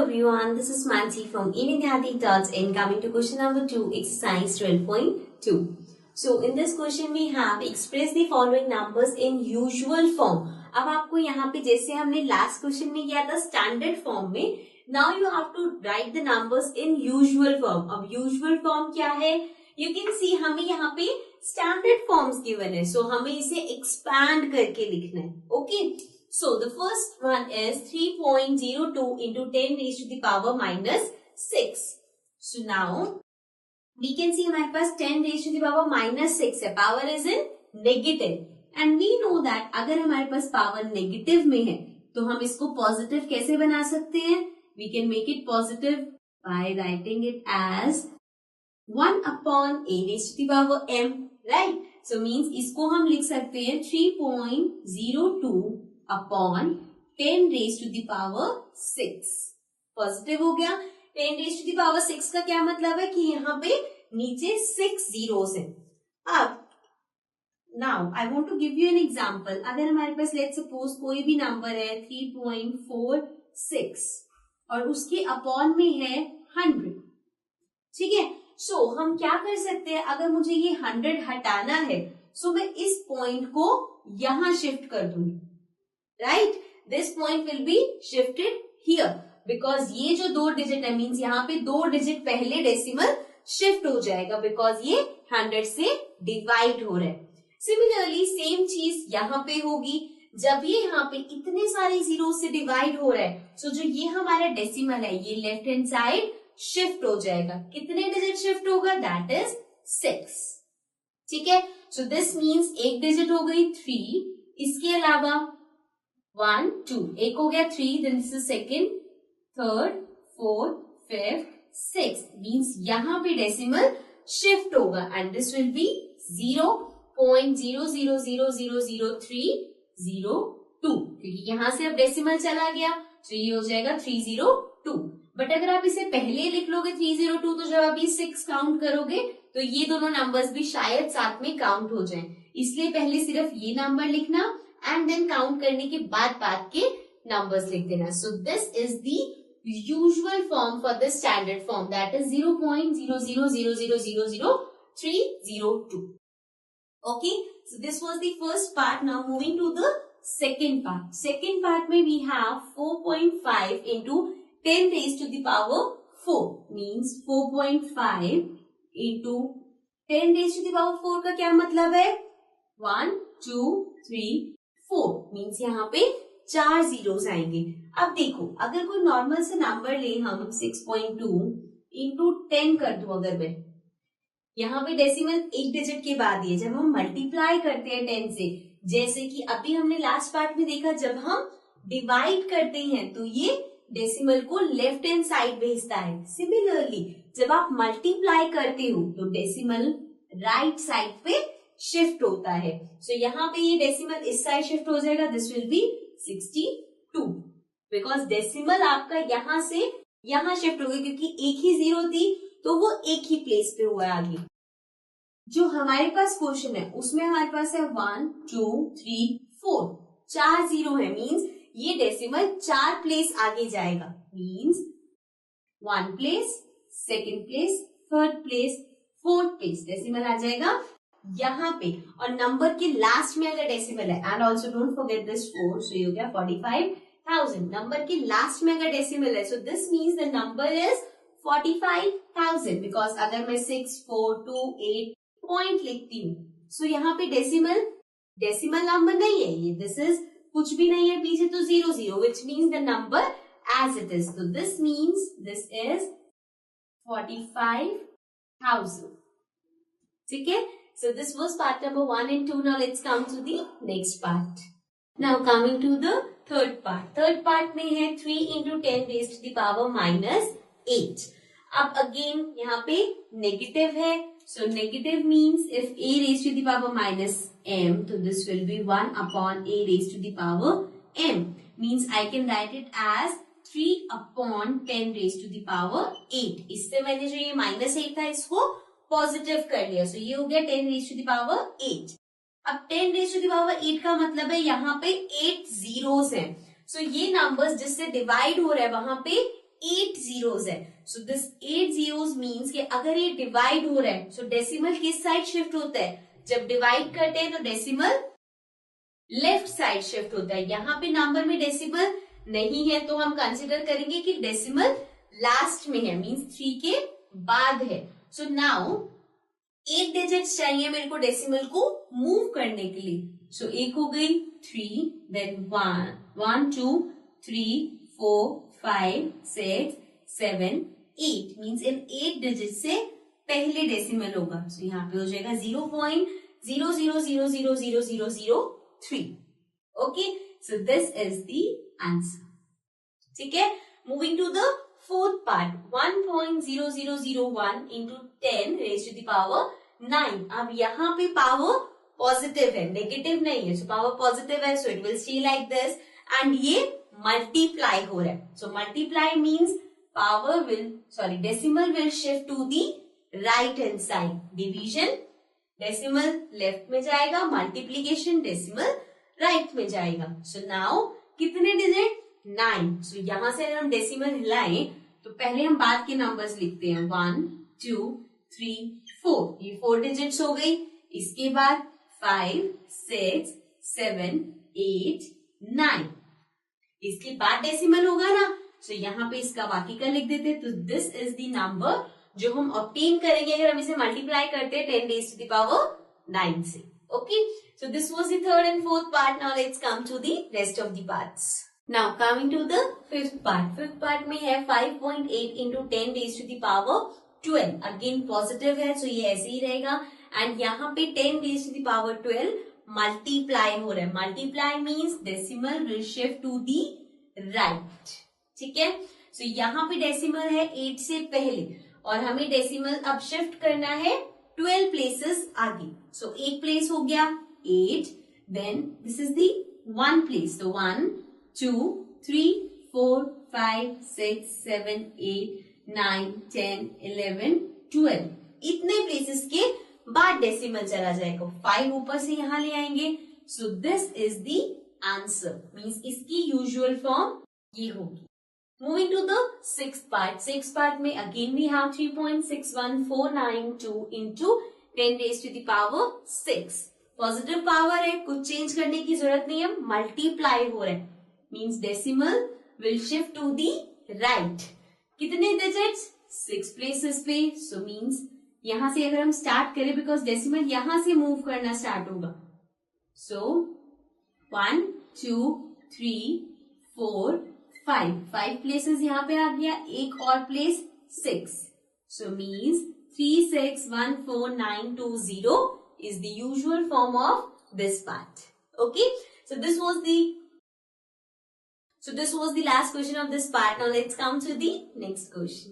everyone, this is Mansi from evidyarthi.in coming to question number 2, exercise 12.2. So in this question we have express the following numbers in usual form. अब आपको यहाँ पे जैसे हमने last question में किया था स्टैंडर्ड फॉर्म में, now you have to write the numbers in usual form. अब यूजुअल फॉर्म क्या है? यू कैन सी हमें यहाँ पे स्टैंडर्ड फॉर्म्स गिवन है, सो हमें इसे एक्सपैंड करके लिखना है. Okay, so the first one is 3.02 into 10 raised to the power minus 6. So now we can see हमारे पास 10 raised to the power minus 6 है. Power is in negative and we know that अगर हमारे पास power negative में है तो हम इसको positive कैसे बना सकते हैं? We can make it positive by writing it as 1 upon a raised to the power m, right? So means इसको हम लिख सकते हैं 3.02 upon 10 raise to the power 6. Positive हो गया. 10 रेज टू द पावर 6 का क्या मतलब है कि यहाँ पे नीचे 6 जीरोस हैं. अब now I want to give you an example. अगर हमारे पास लेट्स सपोज कोई भी नंबर है 3.46 और उसके अपॉन में है 100, ठीक है. सो हम क्या कर सकते हैं, अगर मुझे ये 100 हटाना है सो मैं इस पॉइंट को यहां शिफ्ट कर दूंगी. Right, this point will be shifted here because ये जो 2 डिजिट है मीन्स यहाँ पे 2 डिजिट पहले डेसिमल शिफ्ट हो जाएगा बिकॉज ये 100 से डिवाइड हो रहा है. सिमिलरली सेम चीज यहाँ पे होगी. जब ये यहाँ पे इतने सारे जीरो से डिवाइड हो रहा है सो जो ये हमारा डेसिमल है ये लेफ्ट हैंड साइड शिफ्ट हो जाएगा. कितने डिजिट शिफ्ट होगा? That is 6. ठीक है. सो दिस मीन्स एक डिजिट हो गई 3, इसके अलावा 1, 2, एक हो गया 3, then this is second, third, fourth, fifth, six. Means यहाँ पे डेसिमल शिफ्ट होगा एंड दिस विल बी 0.00000302 क्योंकि यहाँ से अब डेसिमल चला गया तो ये हो जाएगा 302. बट अगर आप इसे पहले लिख लोगे 302 तो जब आप ये 6 काउंट करोगे तो ये दोनों नंबर्स भी शायद साथ में काउंट हो जाएं. इसलिए पहले सिर्फ ये नंबर लिखना एंड देन काउंट करने के बाद के नंबर्स लिख देना. So this is the usual form for the standard form that is 0.00000302. Okay, so this was the first part. Now moving to the second part. Second part में we have 4.5 into 10 raised to the power 4 means 4.5 into 10 raised to the power 4 का क्या मतलब है? 1, 2, 3, 4 means यहाँ पे 4 zeros आएंगे. अब देखो अगर कोई नॉर्मल से नंबर ले हम 6.2 इंटू 10 कर दूं, अगर मैं यहाँ पे डेसिमल एक डिजिट के बाद है, जब हम मल्टीप्लाई करते हैं 10 से, जैसे कि अभी हमने लास्ट पार्ट में देखा जब हम डिवाइड करते हैं तो ये डेसिमल को लेफ्ट हैंड साइड भेजता है. सिमिलरली जब आप मल्टीप्लाई करते हो तो डेसिमल राइट साइड पे शिफ्ट होता है. सो यहाँ पे ये डेसिमल इस साइड शिफ्ट हो जाएगा. This will B 62 because decimal आपका यहाँ से यहाँ शिफ्ट हो गया क्योंकि एक ही जीरो थी तो वो एक ही प्लेस पे हुआ आगे. जो हमारे पास क्वेश्चन है उसमें हमारे पास है 1, 2, 3, 4 4 जीरो है. मीन्स ये डेसिमल 4 प्लेस आगे जाएगा. Means 1 place, second place, third place, fourth place decimal आ जाएगा यहाँ पे. और नंबर के लास्ट में अगर डेसिमल है and also don't forget this 4, सो ये हो गया 45,000. नंबर के लास्ट में अगर डेसिमल है so this means the number is 45,000 because अगर मैं 6, 4, 2, 8 पॉइंट लिखती हूँ सो यहाँ पे डेसिमल नंबर नहीं है ये, दिस इज कुछ भी नहीं है पीछे तो 0, 0 which means the number as it is. So this means this is 45,000. ठीक है. So this was part number 1 and 2. Now let's come to the next part. Now coming to the third part. Third part में है 3 into 10 raised to the power minus 8. अब again यहाँ पे negative है. So negative means if a raised to the power minus m, so this will be 1 upon a raised to the power m. Means I can write it as 3 upon 10 raised to the power 8. इससे मैंने जो ये -8 था इसको positive कर लिया. So ये हो गया 10 raised to the power 8. अब 10 raised to the power 8 का मतलब है यहाँ पे 8 जीरोस हैं. So ये नंबर्स जिससे डिवाइड हो रहा है वहां पे 8 zeros है. So this 8 zeros means कि अगर ये डिवाइड हो रहा है, so डेसिमल किस साइड शिफ्ट होता है? जब डिवाइड करते हैं तो डेसिमल लेफ्ट साइड शिफ्ट होता है. यहाँ पे नंबर में डेसिमल नहीं है तो हम कंसिडर करेंगे कि डेसिमल लास्ट में है, मीन्स 3 के बाद है. सो नाउ 8 डिजिट्स चाहिए मेरे को डेसिमल को मूव करने के लिए. सो एक हो गई 3, देन 1 2 3 4 5 6 7 8 मीन्स इन 8 डिजिट से पहले डेसिमल होगा. सो यहाँ पे हो जाएगा 0.0000003. Okay, so this is the answer. ठीक है, moving to the fourth part. 1.0001 into 10 raise to the power 9. अब यहाँ पे पावर पॉजिटिव है, नेगेटिव नहीं है. सो पावर पॉजिटिव है, so it will stay like this. And ये मल्टीप्लाई हो रहा है. So multiply means power will decimal will shift to the right hand side. Division decimal left में जाएगा, मल्टीप्लीकेशन डेसिमल राइट में जाएगा. सो नाउ कितने डिजिट? 9. सो यहां से अगर हम डेसिमल हिलाएं तो पहले हम बाद के नंबर्स लिखते हैं. 1 2 3 4, ये 4 डिजिट्स हो गई. इसके बाद 5 6 7 8 9, इसके बाद डेसिमल होगा ना. सो यहाँ पे इसका बाकी का लिख देते. तो दिस इज द नंबर जो हम ऑब्टेन करेंगे अगर हम इसे मल्टीप्लाई करते हैं 10 raised to the power 9 से. Okay, so this was the third and fourth part. Now let's come to the rest of the parts. Now coming to the fifth part. Fifth part में है 5.8 into 10 raised to the power 12. Again positive है, so ये ऐसे ही रहेगा. And यहाँ पे 10 raised to the power 12 multiply हो रहा है. Multiply means decimal will shift to the right. ठीक है, सो यहाँ पे डेसिमल है 8 से पहले और हमें डेसिमल अब शिफ्ट करना है 12 प्लेसेस आगे. सो एक प्लेस हो गया 8, then this is the 1 place. तो 1 2 3 4 5 6 7 8 9 10 11 12, इतने प्लेसेस के बाद डेसिमल चला जाएगा. 5 ऊपर से यहां ले आएंगे. So this is the answer, means इसकी यूजुअल फॉर्म ये होगी. Moving to the sixth part. Sixth part में again we have 3.61492 into 10 raised to the power 6. Positive power है, कुछ चेंज करने की जरूरत नहीं है, मल्टीप्लाई हो रहा है. Means decimal will shift to the right. कितने डिजिट्स? 6 प्लेसेस पे. सो मीन्स यहां से अगर हम स्टार्ट करें, बिकॉज डेसिमल यहां से मूव करना स्टार्ट होगा. सो 1 2 3 4 5 प्लेसेस यहाँ पे आ गया. एक और place 6. So means 3614920 is the usual form of this part. Okay, so this was the last question of this part. Now let's come to the next question.